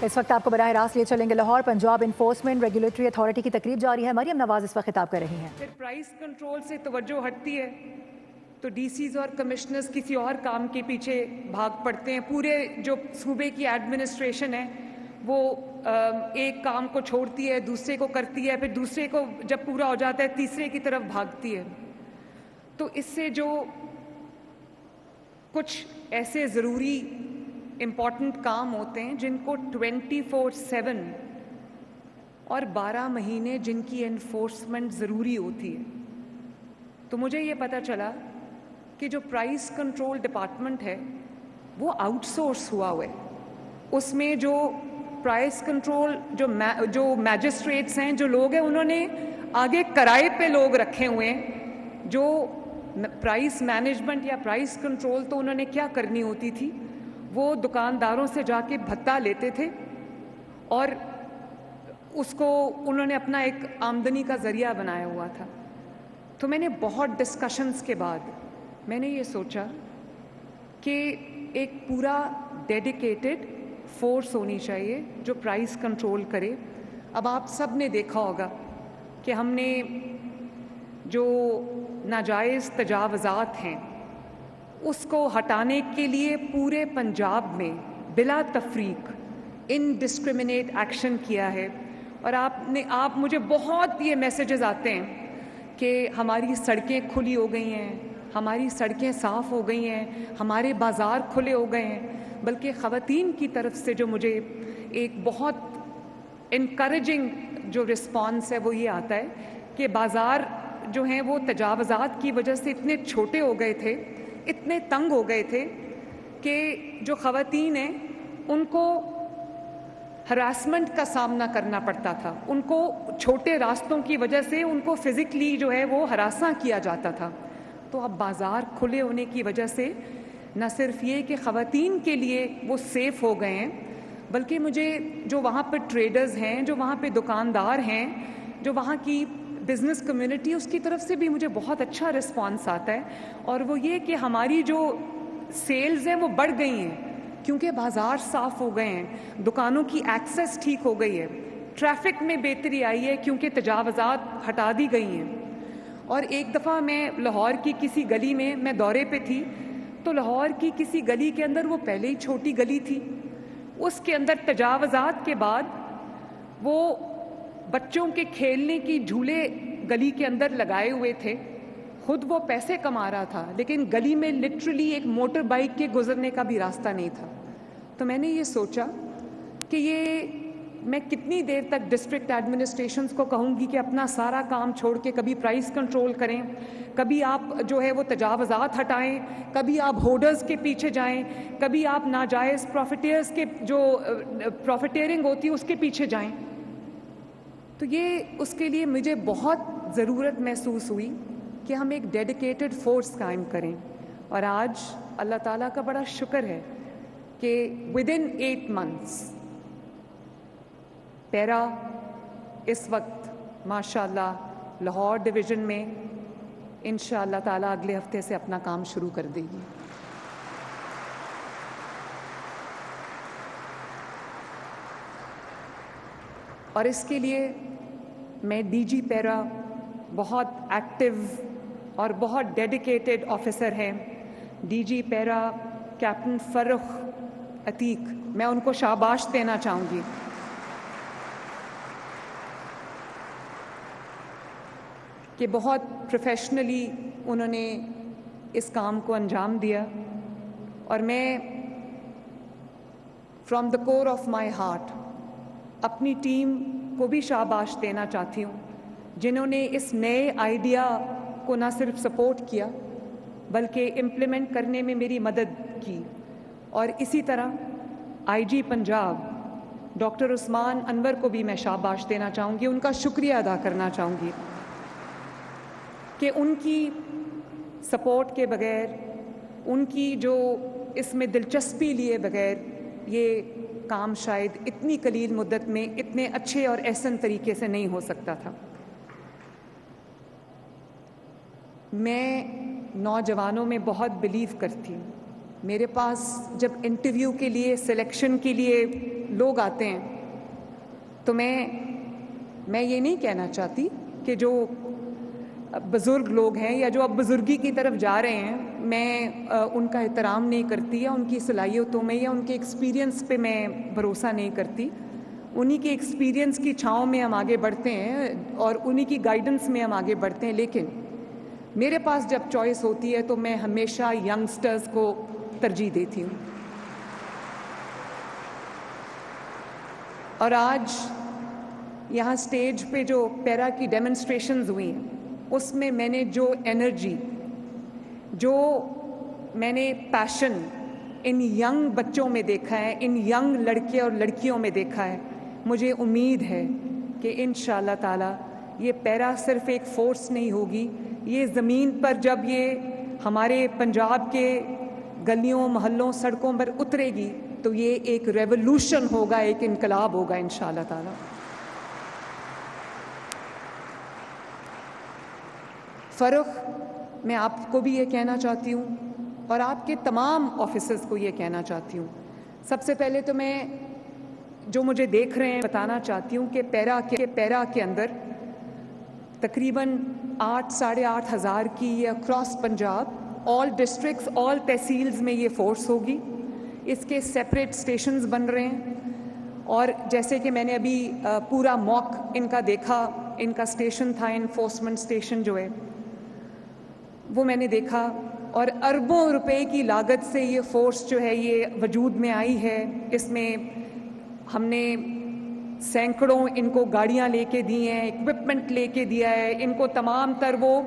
اس وقت آپ کو براہ راست لے چلیں گے Lahore. Punjab enforcement regulatory authority کی تقریب جاری ہے. مریم نواز اس وقت خطاب کر رہی ہیں. پھر پرائس کنٹرول سے توجہ ہٹتی ہے تو ڈی سیز اور کمشنرز کسی اور کام کے پیچھے بھاگ پڑتے ہیں. پورے جو صوبے کی ایڈمنسٹریشن ہے وہ ایک کام کو چھوڑتی ہے, دوسرے کو کرتی ہے, پھر دوسرے کو جب پورا ہو جاتا ہے تیسرے کی طرف بھاگتی ہے. تو اس سے جو کچھ ایسے ضروری امپورٹنٹ کام ہوتے ہیں جن کو 24/7 اور 12 مہینے جن کی انفورسمنٹ ضروری ہوتی ہے, تو مجھے یہ پتہ چلا کہ جو پرائس کنٹرول ڈپارٹمنٹ ہے وہ آؤٹ سورس ہوا ہے. اس میں جو پرائس کنٹرول جو میجسٹریٹس ہیں, جو لوگ ہیں, انہوں نے آگے کرائے پہ لوگ رکھے ہوئے ہیں. جو پرائس مینجمنٹ یا پرائس کنٹرول تو انہوں نے کیا کرنی ہوتی تھی, وہ دکانداروں سے جا کے بھتہ لیتے تھے اور اس کو انہوں نے اپنا ایک آمدنی کا ذریعہ بنایا ہوا تھا. تو میں نے بہت ڈسکشنز کے بعد میں نے یہ سوچا کہ ایک پورا ڈیڈیکیٹڈ فورس ہونی چاہیے جو پرائس کنٹرول کرے. اب آپ سب نے دیکھا ہوگا کہ ہم نے جو ناجائز تجاوزات ہیں اس کو ہٹانے کے لیے پورے پنجاب میں بلا تفریق انڈسکرمنیٹ ایکشن کیا ہے. اور آپ مجھے بہت یہ میسیجز آتے ہیں کہ ہماری سڑکیں کھلی ہو گئی ہیں, ہماری سڑکیں صاف ہو گئی ہیں, ہمارے بازار کھلے ہو گئے ہیں. بلکہ خواتین کی طرف سے جو مجھے ایک بہت انکریجنگ جو رسپانس ہے وہ یہ آتا ہے کہ بازار جو ہیں وہ تجاوزات کی وجہ سے اتنے چھوٹے ہو گئے تھے, اتنے تنگ ہو گئے تھے کہ جو خواتین ہیں ان کو ہراسمنٹ کا سامنا کرنا پڑتا تھا. ان کو چھوٹے راستوں کی وجہ سے ان کو فزیکلی جو ہے وہ ہراساں کیا جاتا تھا. تو اب بازار کھلے ہونے کی وجہ سے نہ صرف یہ کہ خواتین کے لیے وہ سیف ہو گئے ہیں, بلکہ مجھے جو وہاں پہ ٹریڈرز ہیں, جو وہاں پہ دکاندار ہیں, جو وہاں کی بزنس کمیونٹی, اس کی طرف سے بھی مجھے بہت اچھا رسپانس آتا ہے. اور وہ یہ کہ ہماری جو سیلز ہیں وہ بڑھ گئی ہیں کیونکہ بازار صاف ہو گئے ہیں, دکانوں کی ایکسیس ٹھیک ہو گئی ہے, ٹریفک میں بہتری آئی ہے کیونکہ تجاوزات ہٹا دی گئی ہیں. اور ایک دفعہ میں لاہور کی کسی گلی میں دورے پہ تھی, تو لاہور کی کسی گلی کے اندر, وہ پہلے ہی چھوٹی گلی تھی, اس کے اندر تجاوزات کے بعد وہ بچوں کے کھیلنے کی جھولے گلی کے اندر لگائے ہوئے تھے. خود وہ پیسے کما رہا تھا لیکن گلی میں لٹرلی ایک موٹر بائک کے گزرنے کا بھی راستہ نہیں تھا. تو میں نے یہ سوچا کہ یہ میں کتنی دیر تک ڈسٹرکٹ ایڈمنسٹریشنز کو کہوں گی کہ اپنا سارا کام چھوڑ کے کبھی پرائس کنٹرول کریں, کبھی آپ جو ہے وہ تجاوزات ہٹائیں, کبھی آپ ہولڈرز کے پیچھے جائیں, کبھی آپ ناجائز پروفیٹیئرز کے جو پروفیٹیئرنگ ہوتی ہے اس کے پیچھے جائیں. تو یہ اس کے لیے مجھے بہت ضرورت محسوس ہوئی کہ ہم ایک ڈیڈیکیٹڈ فورس قائم کریں. اور آج اللہ تعالیٰ کا بڑا شکر ہے کہ ودن 8 months پیرا اس وقت ماشاء اللہ لاہور ڈویژن میں انشاء اللہ تعالیٰ اگلے ہفتے سے اپنا کام شروع کر دے گی. اور اس کے لیے میں ڈی جی پیرا بہت ایکٹیو اور بہت ڈیڈیکیٹڈ آفیسر ہیں. ڈی جی پیرا کیپٹن فرخ عتیق, میں ان کو شاباش دینا چاہوں گی کہ بہت پروفیشنلی انہوں نے اس کام کو انجام دیا. اور میں from the core of my heart اپنی ٹیم کو بھی شاباش دینا چاہتی ہوں جنہوں نے اس نئے آئیڈیا کو نہ صرف سپورٹ کیا بلکہ امپلیمنٹ کرنے میں میری مدد کی. اور اسی طرح آئی جی پنجاب ڈاکٹر عثمان انور کو بھی میں شاباش دینا چاہوں گی, ان کا شکریہ ادا کرنا چاہوں گی کہ ان کی سپورٹ کے بغیر, ان کی جو اس میں دلچسپی لیے بغیر یہ کام شاید اتنی قلیل مدت میں اتنے اچھے اور احسن طریقے سے نہیں ہو سکتا تھا. میں نوجوانوں میں بہت بلیو کرتی ہوں. میرے پاس جب انٹرویو کے لیے, سلیکشن کے لیے لوگ آتے ہیں تو میں یہ نہیں کہنا چاہتی کہ جو بزرگ لوگ ہیں یا جو اب بزرگی کی طرف جا رہے ہیں میں ان کا احترام نہیں کرتی یا ان کی صلاحیتوں میں یا ان کے ایکسپیرینس پہ میں بھروسہ نہیں کرتی. انہی کے ایکسپیرینس کی چھاؤں میں ہم آگے بڑھتے ہیں اور انہی کی گائیڈنس میں ہم آگے بڑھتے ہیں. لیکن میرے پاس جب چوائس ہوتی ہے تو میں ہمیشہ ینگسٹرز کو ترجیح دیتی ہوں. اور آج یہاں سٹیج پہ جو پیرا کی ڈیمنسٹریشنز ہوئی ہیں اس میں میں نے جو انرجی، جو میں نے پیشن ان ینگ بچوں میں دیکھا ہے، ان ینگ لڑکے اور لڑکیوں میں دیکھا ہے، مجھے امید ہے کہ انشاءاللہ تعالی یہ پیرا صرف ایک فورس نہیں ہوگی، یہ زمین پر جب یہ ہمارے پنجاب کے گلیوں محلوں سڑکوں پر اترے گی تو یہ ایک ریولوشن ہوگا، ایک انقلاب ہوگا انشاءاللہ تعالی. فرخ میں آپ کو بھی یہ کہنا چاہتی ہوں اور آپ کے تمام آفیسرز کو یہ کہنا چاہتی ہوں. سب سے پہلے تو میں جو مجھے دیکھ رہے ہیں بتانا چاہتی ہوں کہ پیرا کے اندر تقریباً 8,500 ہزار کی یہ اکراس پنجاب آل ڈسٹرکٹس آل تحصیلز میں یہ فورس ہوگی. اس کے سیپریٹ اسٹیشنز بن رہے ہیں اور جیسے کہ میں نے ابھی پورا موک ان کا دیکھا، ان کا اسٹیشن تھا انفورسمنٹ اسٹیشن جو ہے وہ میں نے دیکھا اور اربوں روپے کی لاگت سے یہ فورس جو ہے یہ وجود میں آئی ہے. اس میں ہم نے سینکڑوں ان کو گاڑیاں لے کے دی ہیں، اکوپمنٹ لے کے دیا ہے، ان کو تمام تر وہ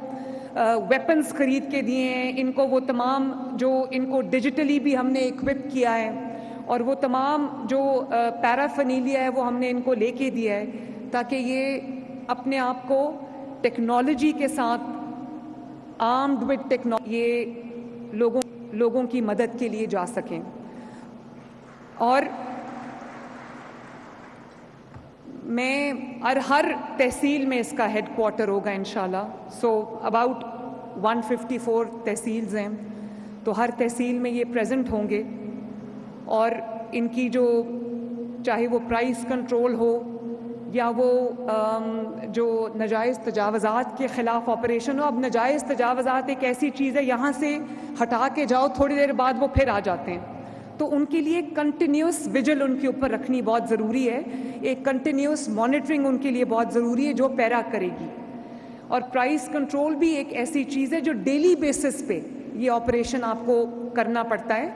ویپنز خرید کے دیے ہیں، ان کو وہ تمام جو ان کو ڈیجیٹلی بھی ہم نے اکوپ کیا ہے اور وہ تمام جو پیرافنیلیا ہے وہ ہم نے ان کو لے کے دیا ہے تاکہ یہ اپنے آپ کو ٹیکنالوجی کے ساتھ آرمڈ وتھ ٹیکنالوجی یہ لوگوں کی مدد کے لیے جا سکیں. اور میں ہر تحصیل میں اس کا ہیڈ کوارٹر ہوگا انشاءاللہ. سو اباؤٹ 154 تحصیلز ہیں تو ہر تحصیل میں یہ پریزنٹ ہوں گے اور ان کی جو چاہے وہ پرائس کنٹرول ہو یا وہ جو ناجائز تجاوزات کے خلاف آپریشن ہو. اب ناجائز تجاوزات ایک ایسی چیز ہے یہاں سے ہٹا کے جاؤ تھوڑی دیر بعد وہ پھر آ جاتے ہیں تو ان کے لیے کنٹینیوس ویجل ان کے اوپر رکھنی بہت ضروری ہے، ایک کنٹینیوس مانیٹرنگ ان کے لیے بہت ضروری ہے جو پیرا کرے گی. اور پرائس کنٹرول بھی ایک ایسی چیز ہے جو ڈیلی بیسس پہ یہ آپریشن آپ کو کرنا پڑتا ہے.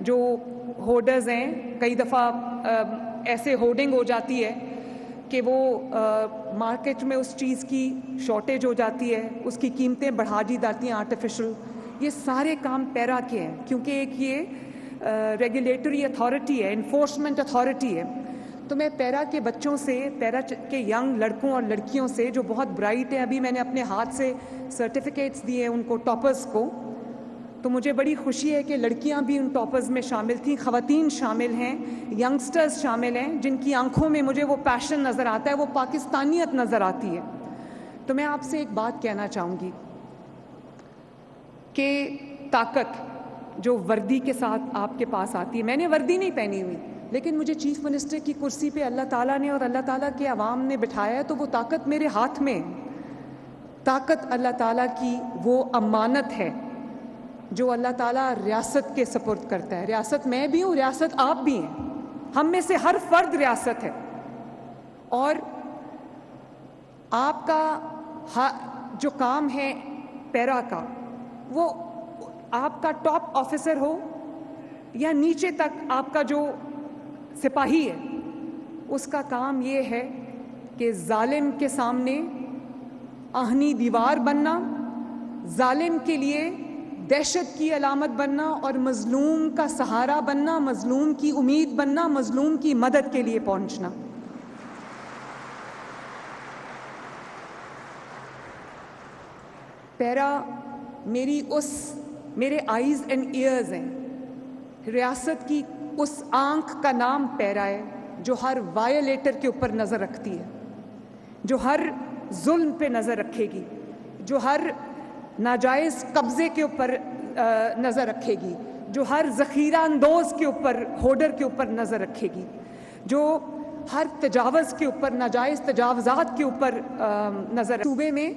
جو ہورڈرز ہیں کئی دفعہ ایسے ہورڈنگ ہو جاتی ہے کہ وہ مارکیٹ میں اس چیز کی شارٹیج ہو جاتی ہے، اس کی قیمتیں بڑھا دی جاتی ہیں آرٹیفیشل. یہ سارے کام پیرا کے ہیں کیونکہ ایک یہ ریگولیٹری اتھارٹی ہے، انفورسمنٹ اتھارٹی ہے. تو میں پیرا کے بچوں سے، پیرا کے ینگ لڑکوں اور لڑکیوں سے جو بہت برائٹ ہیں، ابھی میں نے اپنے ہاتھ سے سرٹیفکیٹس دیے ان کو ٹاپرز کو، تو مجھے بڑی خوشی ہے کہ لڑکیاں بھی ان ٹاپرز میں شامل تھیں، خواتین شامل ہیں، ینگسٹرز شامل ہیں جن کی آنکھوں میں مجھے وہ پیشن نظر آتا ہے، وہ پاکستانیت نظر آتی ہے. تو میں آپ سے ایک بات کہنا چاہوں گی کہ طاقت جو وردی کے ساتھ آپ کے پاس آتی ہے، میں نے وردی نہیں پہنی ہوئی لیکن مجھے چیف منسٹر کی کرسی پہ اللہ تعالیٰ نے اور اللہ تعالیٰ کے عوام نے بٹھایا ہے تو وہ طاقت میرے ہاتھ میں ہے. طاقت اللہ تعالیٰ کی وہ امانت ہے جو اللہ تعالیٰ ریاست کے سپرد کرتا ہے. ریاست میں بھی ہوں، ریاست آپ بھی ہیں، ہم میں سے ہر فرد ریاست ہے. اور آپ کا جو کام ہے پیرا کا، وہ آپ کا ٹاپ آفیسر ہو یا نیچے تک آپ کا جو سپاہی ہے، اس کا کام یہ ہے کہ ظالم کے سامنے آہنی دیوار بننا، ظالم کے لیے دہشت کی علامت بننا اور مظلوم کا سہارا بننا، مظلوم کی امید بننا، مظلوم کی مدد کے لیے پہنچنا. پیرا میرے آئیز اینڈ ایئرز ہیں. ریاست کی اس آنکھ کا نام پیرا ہے جو ہر وائلیٹر کے اوپر نظر رکھتی ہے، جو ہر ظلم پہ نظر رکھے گی، جو ہر ناجائز قبضے کے اوپر نظر رکھے گی، جو ہر ذخیرہ اندوز کے اوپر، ہورڈر کے اوپر نظر رکھے گی. جو ہر تجاوز کے اوپر، ناجائز تجاوزات کے اوپر نظر صوبے میں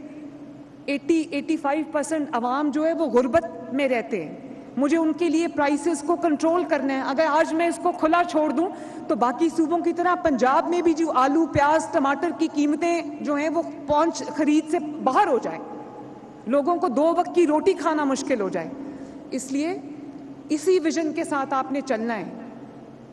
85% عوام جو ہے وہ غربت میں رہتے ہیں. مجھے ان کے لیے پرائسز کو کنٹرول کرنا ہے. اگر آج میں اس کو کھلا چھوڑ دوں تو باقی صوبوں کی طرح پنجاب میں بھی جو آلو، پیاز، ٹماٹر کی قیمتیں جو ہیں وہ پہنچ خرید سے باہر ہو جائیں، لوگوں کو 2 وقت کی روٹی کھانا مشکل ہو جائے. اس لیے اسی ویژن کے ساتھ آپ نے چلنا ہے.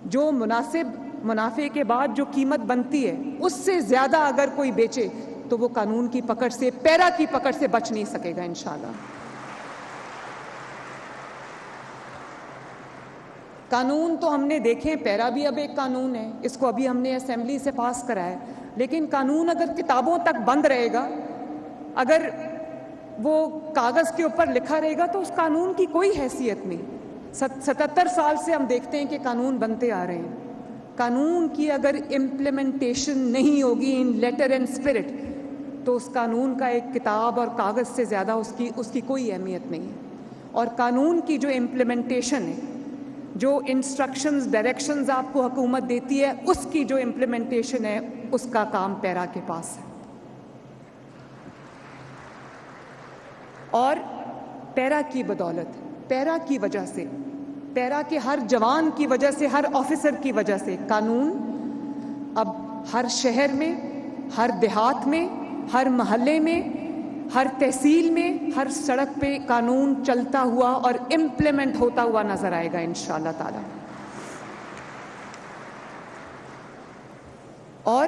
جو مناسب منافع کے بعد جو قیمت بنتی ہے اس سے زیادہ اگر کوئی بیچے تو وہ قانون کی پکڑ سے، پیرا کی پکڑ سے بچ نہیں سکے گا انشاءاللہ. قانون تو ہم نے دیکھے، پیرا بھی اب ایک قانون ہے، اس کو ابھی ہم نے اسمبلی سے پاس کرا ہے. لیکن قانون اگر کتابوں تک بند رہے گا، اگر وہ کاغذ کے اوپر لکھا رہے گا تو اس قانون کی کوئی حیثیت نہیں. 77 سال سے ہم دیکھتے ہیں کہ قانون بنتے آ رہے ہیں. قانون کی اگر امپلیمنٹیشن نہیں ہوگی ان لیٹر اینڈ اسپرٹ تو اس قانون کا ایک کتاب اور کاغذ سے زیادہ اس کی کوئی اہمیت نہیں ہے. اور قانون کی جو امپلیمنٹیشن ہے، جو انسٹرکشنز، ڈائریکشنز آپ کو حکومت دیتی ہے، اس کی جو امپلیمنٹیشن ہے اس کا کام پیرا کے پاس ہے. اور پیرا کی بدولت، پیرا کی وجہ سے، پیرا کے ہر جوان کی وجہ سے، ہر آفیسر کی وجہ سے قانون اب ہر شہر میں، ہر دیہات میں، ہر محلے میں، ہر تحصیل میں، ہر سڑک پہ قانون چلتا ہوا اور امپلیمنٹ ہوتا ہوا نظر آئے گا انشاءاللہ تعالی. اور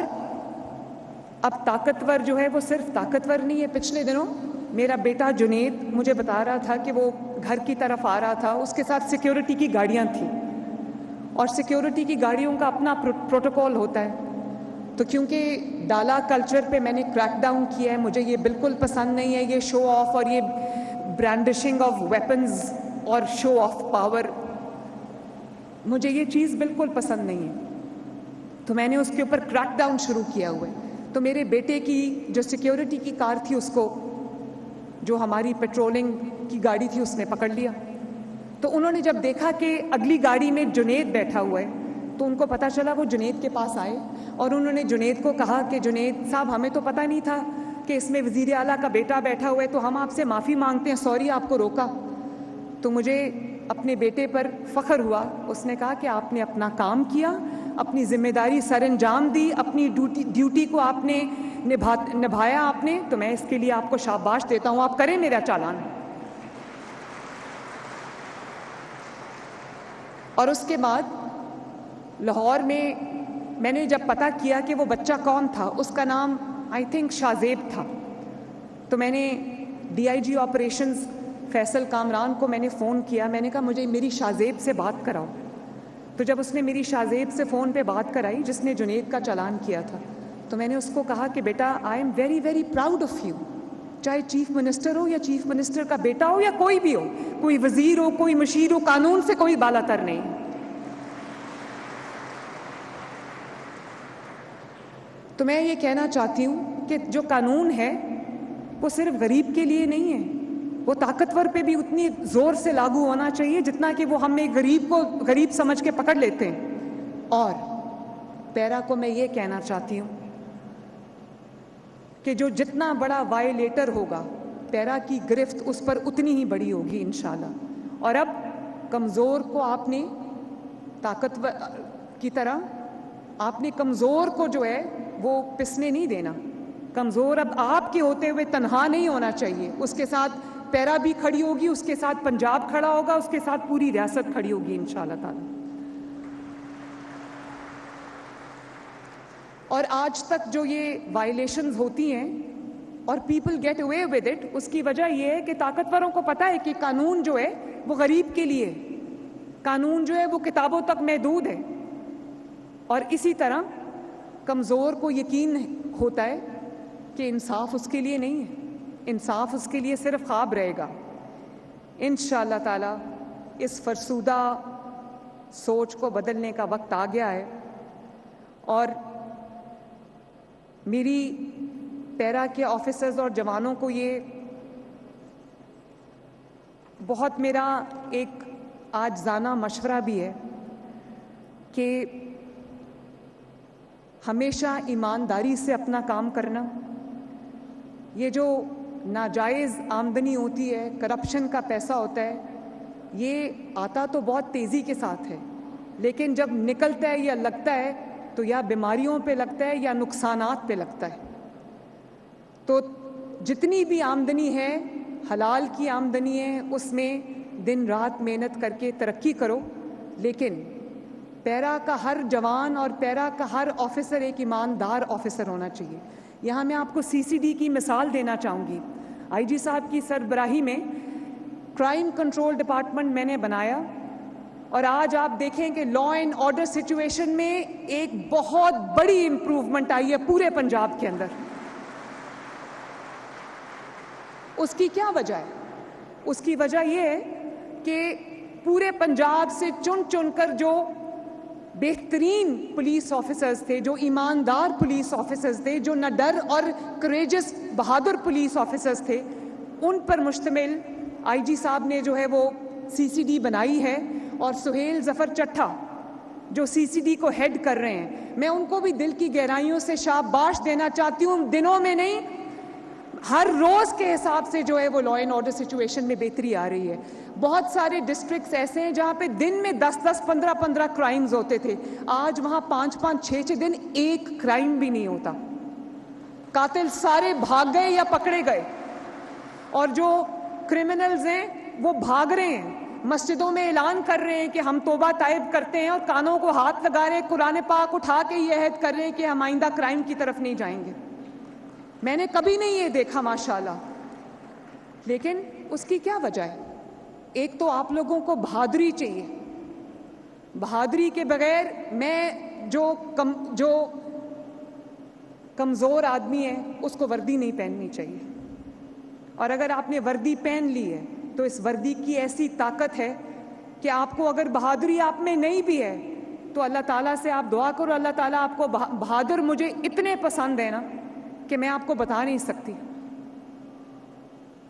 اب طاقتور جو ہے وہ صرف طاقتور نہیں ہے. پچھلے دنوں میرا بیٹا جنید مجھے بتا رہا تھا کہ وہ گھر کی طرف آ رہا تھا، اس کے ساتھ سیکیورٹی کی گاڑیاں تھیں اور سیکیورٹی کی گاڑیوں کا اپنا پروٹوکول ہوتا ہے. تو کیونکہ ڈالا کلچر پہ میں نے کریک ڈاؤن کیا ہے، مجھے یہ بالکل پسند نہیں ہے، یہ شو آف اور یہ برانڈشنگ آف ویپنز اور شو آف پاور، مجھے یہ چیز بالکل پسند نہیں ہے. تو میں نے اس کے اوپر کریک ڈاؤن شروع کیا ہوا ہے. تو میرے بیٹے کی جو سیکیورٹی کی کار تھی، اس کو جو ہماری پیٹرولنگ کی گاڑی تھی اس نے پکڑ لیا. تو انہوں نے جب دیکھا کہ اگلی گاڑی میں جنید بیٹھا ہوا ہے تو ان کو پتہ چلا، وہ جنید کے پاس آئے اور انہوں نے جنید کو کہا کہ جنید صاحب، ہمیں تو پتہ نہیں تھا کہ اس میں وزیر اعلیٰ کا بیٹا بیٹھا ہوا ہے، تو ہم آپ سے معافی مانگتے ہیں، سوری آپ کو روکا. تو مجھے اپنے بیٹے پر فخر ہوا. اس نے کہا کہ آپ نے اپنا کام کیا، اپنی ذمہ داری سر انجام دی، اپنی ڈیوٹی کو آپ نے نبھایا آپ نے، تو میں اس کے لیے آپ کو شاباش دیتا ہوں، آپ کریں میرا چالان. اور اس کے بعد لاہور میں نے جب پتہ کیا کہ وہ بچہ کون تھا، اس کا نام آئی تھنک شاہ تھا، تو میں نے D I G operations Faisal Kamran کو میں نے فون کیا. میں نے کہا مجھے میری شاہ سے بات کراؤ. تو جب اس نے میری شاہ سے فون پہ بات کرائی، جس نے جنید کا چالان کیا تھا، تو میں نے اس کو کہا کہ بیٹا I am very very proud of you. چاہے چیف منسٹر ہو یا چیف منسٹر کا بیٹا ہو یا کوئی بھی ہو، کوئی وزیر ہو، کوئی مشیر ہو، قانون سے کوئی بالا تر نہیں. تو میں یہ کہنا چاہتی ہوں کہ جو قانون ہے وہ صرف غریب کے لیے نہیں ہے، وہ طاقتور پہ بھی اتنی زور سے لاگو ہونا چاہیے جتنا کہ وہ ہم ایک غریب کو غریب سمجھ کے پکڑ لیتے ہیں. اور پیرا کو میں یہ کہنا چاہتی ہوں کہ جو جتنا بڑا وائلیٹر ہوگا، پیرا کی گرفت اس پر اتنی ہی بڑی ہوگی انشاءاللہ. اور اب کمزور کو آپ نے طاقتور کی طرح، آپ نے کمزور کو جو ہے وہ پسنے نہیں دینا. کمزور اب آپ کے ہوتے ہوئے تنہا نہیں ہونا چاہیے، اس کے ساتھ پیرا بھی کھڑی ہوگی، اس کے ساتھ پنجاب کھڑا ہوگا، اس کے ساتھ پوری ریاست کھڑی ہوگی انشاءاللہ تعالی. اور آج تک جو یہ وائلیشنز ہوتی ہیں اور people get away with it, اس کی وجہ یہ ہے کہ طاقتوروں کو پتہ ہے کہ قانون جو ہے وہ غریب کے لیے، قانون جو ہے وہ کتابوں تک محدود ہے. اور اسی طرح کمزور کو یقین ہوتا ہے کہ انصاف اس کے لیے نہیں ہے، انصاف اس کے لیے صرف خواب رہے گا. انشاءاللہ تعالی اس فرسودہ سوچ کو بدلنے کا وقت آ گیا ہے. اور میری پیرا کے آفیسرز اور جوانوں کو یہ بہت میرا ایک آج زانہ مشورہ بھی ہے کہ ہمیشہ ایمانداری سے اپنا کام کرنا. یہ جو ناجائز آمدنی ہوتی ہے, کرپشن کا پیسہ ہوتا ہے, یہ آتا تو بہت تیزی کے ساتھ ہے, لیکن جب نکلتا ہے یا لگتا ہے تو یا بیماریوں پہ لگتا ہے یا نقصانات پہ لگتا ہے. تو جتنی بھی آمدنی ہے, حلال کی آمدنی ہے, اس میں دن رات محنت کر کے ترقی کرو, لیکن پیرا کا ہر جوان اور پیرا کا ہر آفیسر ایک ایماندار آفیسر ہونا چاہیے. یہاں میں آپ کو CCD کی مثال دینا چاہوں گی. IG صاحب کی سربراہی میں کرائم کنٹرول ڈپارٹمنٹ میں نے بنایا, اور آج آپ دیکھیں کہ لا اینڈ آرڈر سچویشن میں ایک بہت بڑی امپروومنٹ آئی ہے پورے پنجاب کے اندر. اس کی کیا وجہ ہے؟ اس کی وجہ یہ ہے کہ پورے پنجاب سے چن چن کر جو بہترین پولیس آفیسرز تھے, جو ایماندار پولیس آفیسرز تھے, جو نڈر اور کریجس بہادر پولیس آفیسرز تھے, ان پر مشتمل IG صاحب نے جو ہے وہ CCD بنائی ہے. اور سہیل ظفر چٹھا جو CCD کو ہیڈ کر رہے ہیں, میں ان کو بھی دل کی گہرائیوں سے شاباش دینا چاہتی ہوں. دنوں میں نہیں, ہر روز کے حساب سے جو ہے وہ لا اینڈ آرڈر سچویشن میں بہتری آ رہی ہے. بہت سارے ڈسٹرکٹس ایسے ہیں جہاں پہ دن میں 10-10, 15-15 کرائمز ہوتے تھے, آج وہاں 5-5, 6-6 دن ایک کرائم بھی نہیں ہوتا. قاتل سارے بھاگ گئے یا پکڑے گئے, اور جو کرمنلز ہیں وہ بھاگ رہے ہیں, مسجدوں میں اعلان کر رہے ہیں کہ ہم توبہ طائب کرتے ہیں, اور کانوں کو ہاتھ لگا رہے ہیں, قرآن پاک اٹھا کے یہ عہد کر رہے ہیں کہ ہم آئندہ کرائم کی طرف نہیں جائیں گے. میں نے کبھی نہیں یہ دیکھا ماشاءاللہ. لیکن اس کی کیا وجہ ہے؟ ایک تو آپ لوگوں کو بہادری چاہیے. بہادری کے بغیر میں جو کمزور آدمی ہے اس کو وردی نہیں پہننی چاہیے, اور اگر آپ نے وردی پہن لی ہے تو اس وردی کی ایسی طاقت ہے کہ آپ کو اگر بہادری آپ میں نہیں بھی ہے تو اللہ تعالیٰ سے آپ دعا کرو, اللہ تعالیٰ آپ کو بہادر مجھے اتنے پسند ہے نا کہ میں آپ کو بتا نہیں سکتی.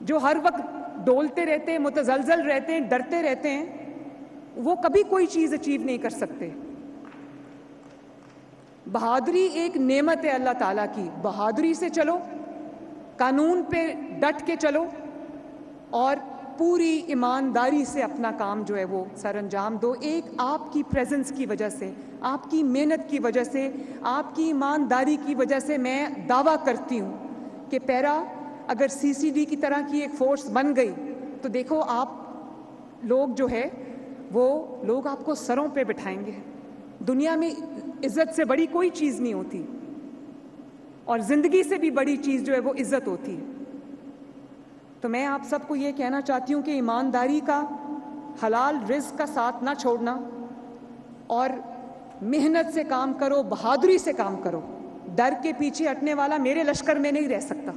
جو ہر وقت ڈولتے رہتے ہیں, متزلزل رہتے ہیں, ڈرتے رہتے ہیں, وہ کبھی کوئی چیز اچیو نہیں کر سکتے. بہادری ایک نعمت ہے اللہ تعالیٰ کی. بہادری سے چلو, قانون پہ ڈٹ کے چلو, اور پوری ایمانداری سے اپنا کام جو ہے وہ سر انجام دو. ایک آپ کی پریزنس کی وجہ سے, آپ کی محنت کی وجہ سے, آپ کی ایمانداری کی وجہ سے میں دعویٰ کرتی ہوں کہ پیرا اگر CCD کی طرح کی ایک فورس بن گئی تو دیکھو آپ لوگ جو ہے وہ لوگ آپ کو سروں پہ بٹھائیں گے. دنیا میں عزت سے بڑی کوئی چیز نہیں ہوتی, اور زندگی سے بھی بڑی چیز جو ہے وہ عزت ہوتی ہے. تو میں آپ سب کو یہ کہنا چاہتی ہوں کہ ایمانداری کا, حلال رزق کا ساتھ نہ چھوڑنا, اور محنت سے کام کرو, بہادری سے کام کرو. ڈر کے پیچھے ہٹنے والا میرے لشکر میں نہیں رہ سکتا.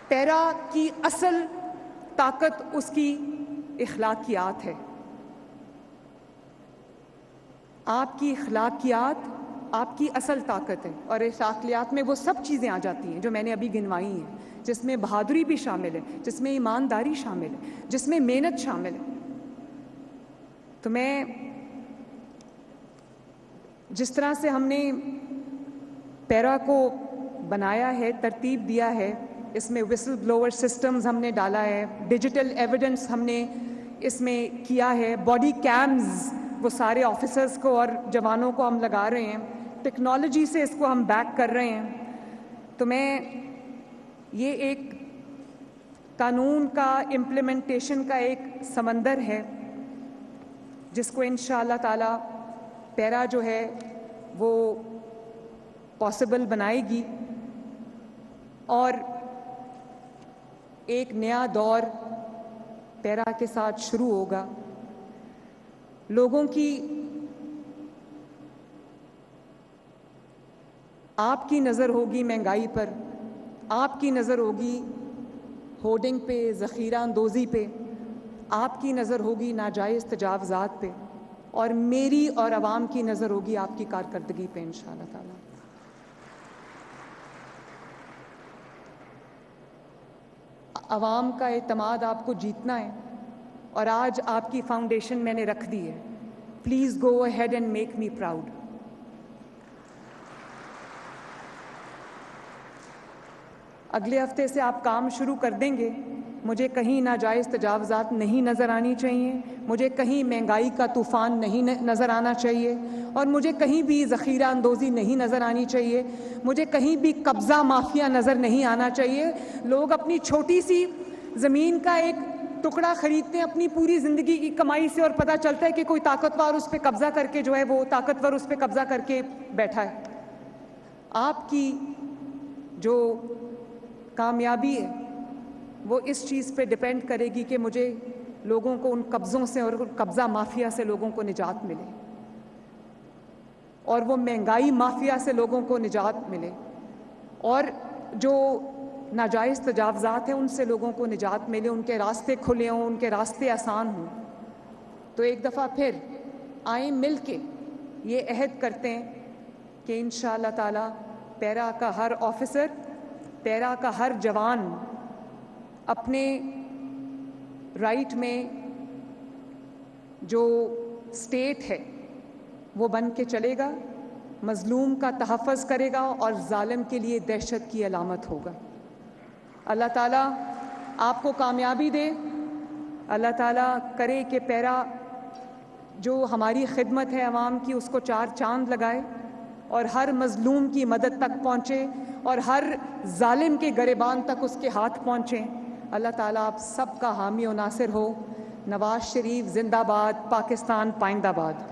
پیرا کی اصل طاقت اس کی اخلاقیات ہے. آپ کی اخلاقیات آپ کی اصل طاقت ہے, اور اخلاقیات میں وہ سب چیزیں آ جاتی ہیں جو میں نے ابھی گنوائی ہیں, جس میں بہادری بھی شامل ہے, جس میں ایمانداری شامل ہے, جس میں محنت شامل ہے. تو میں جس طرح سے ہم نے پیرا کو بنایا ہے, ترتیب دیا ہے, اس میں وسل بلوور سسٹمز ہم نے ڈالا ہے, ڈیجیٹل ایویڈنس ہم نے اس میں کیا ہے, باڈی کیمز وہ سارے آفیسرز کو اور جوانوں کو ہم لگا رہے ہیں, ٹیکنالوجی سے اس کو ہم بیک کر رہے ہیں. تو میں یہ ایک قانون کا امپلیمنٹیشن کا ایک سمندر ہے جس کو انشاءاللہ تعالی پیرا جو ہے وہ پاسبل بنائے گی, اور ایک نیا دور پیرا کے ساتھ شروع ہوگا. لوگوں کی, آپ کی نظر ہوگی مہنگائی پر, آپ کی نظر ہوگی ہورڈنگ پہ, ذخیرہ اندوزی پہ, آپ کی نظر ہوگی ناجائز تجاوزات پہ, اور میری اور عوام کی نظر ہوگی آپ کی کارکردگی پہ انشاءاللہ تعالی. عوام کا اعتماد آپ کو جیتنا ہے, اور آج آپ کی فاؤنڈیشن میں نے رکھ دی ہے. please go ahead and make me proud. اگلے ہفتے سے آپ کام شروع کر دیں گے. مجھے کہیں ناجائز تجاوزات نہیں نظر آنی چاہیے, مجھے کہیں مہنگائی کا طوفان نہیں نظر آنا چاہیے, اور مجھے کہیں بھی ذخیرہ اندوزی نہیں نظر آنی چاہیے, مجھے کہیں بھی قبضہ مافیا نظر نہیں آنا چاہیے. لوگ اپنی چھوٹی سی زمین کا ایک ٹکڑا خریدتے ہیں اپنی پوری زندگی کی کمائی سے, اور پتہ چلتا ہے کہ کوئی طاقتور اس پہ قبضہ کر کے جو ہے وہ طاقتور اس پہ قبضہ کر کے بیٹھا ہے. آپ کی جو کامیابی ہے وہ اس چیز پہ ڈپینڈ کرے گی کہ مجھے لوگوں کو ان قبضوں سے اور قبضہ مافیا سے لوگوں کو نجات ملے, اور وہ مہنگائی مافیا سے لوگوں کو نجات ملے, اور جو ناجائز تجاوزات ہیں ان سے لوگوں کو نجات ملے, ان کے راستے کھلے ہوں, ان کے راستے آسان ہوں. تو ایک دفعہ پھر آئیں مل کے یہ عہد کرتے ہیں کہ انشاءاللہ تعالی پیرا کا ہر آفیسر, پیرا کا ہر جوان اپنے رائٹ میں جو اسٹیٹ ہے وہ بن کے چلے گا, مظلوم کا تحفظ کرے گا اور ظالم کے لیے دہشت کی علامت ہوگا. اللہ تعالیٰ آپ کو کامیابی دے. اللہ تعالیٰ کرے کہ پیرا جو ہماری خدمت ہے عوام کی اس کو چار چاند لگائے, اور ہر مظلوم کی مدد تک پہنچے, اور ہر ظالم کے گریبان تک اس کے ہاتھ پہنچیں. اللہ تعالیٰ آپ سب کا حامی و ناصر ہو. نواز شریف زندہ باد, پاکستان پائندہ باد.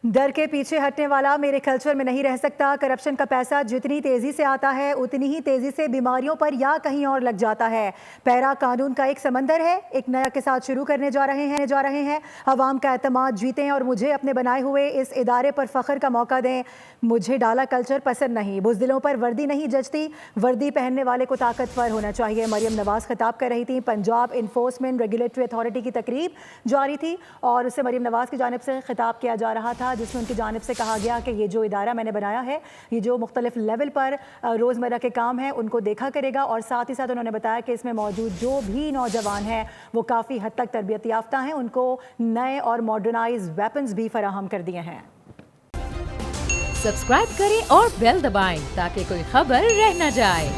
ڈر کے پیچھے ہٹنے والا میرے کلچر میں نہیں رہ سکتا. کرپشن کا پیسہ جتنی تیزی سے آتا ہے اتنی ہی تیزی سے بیماریوں پر یا کہیں اور لگ جاتا ہے. پیرا قانون کا ایک سمندر ہے, ایک نیا کے ساتھ شروع کرنے جا رہے ہیں. عوام کا اعتماد جیتیں اور مجھے اپنے بنائے ہوئے اس ادارے پر فخر کا موقع دیں. مجھے ڈالا کلچر پسند نہیں, بزدلوں پر وردی نہیں جچتی, وردی پہننے والے کو طاقتور ہونا چاہیے. مریم نواز خطاب کر رہی تھی. پنجاب انفورسمنٹ ریگولیٹری اتھارٹی کی تقریب جاری تھی اور اس سے مریم نواز کی جانب سے خطاب کیا جا رہا تھا, جس میں ان کی جانب سے کہا گیا کہ یہ جو ادارہ میں نے بنایا ہے یہ جو مختلف لیول پر روزمرہ کے کام ہیں ان کو دیکھا کرے گا, اور ساتھ ہی ساتھ انہوں نے بتایا کہ اس میں موجود جو بھی نوجوان ہیں وہ کافی حد تک تربیت یافتہ ہیں, ان کو نئے اور ماڈرنائز ویپنز بھی فراہم کر دیے ہیں. سبسکرائب کریں اور بیل دبائیں تاکہ کوئی خبر رہ نہ جائے.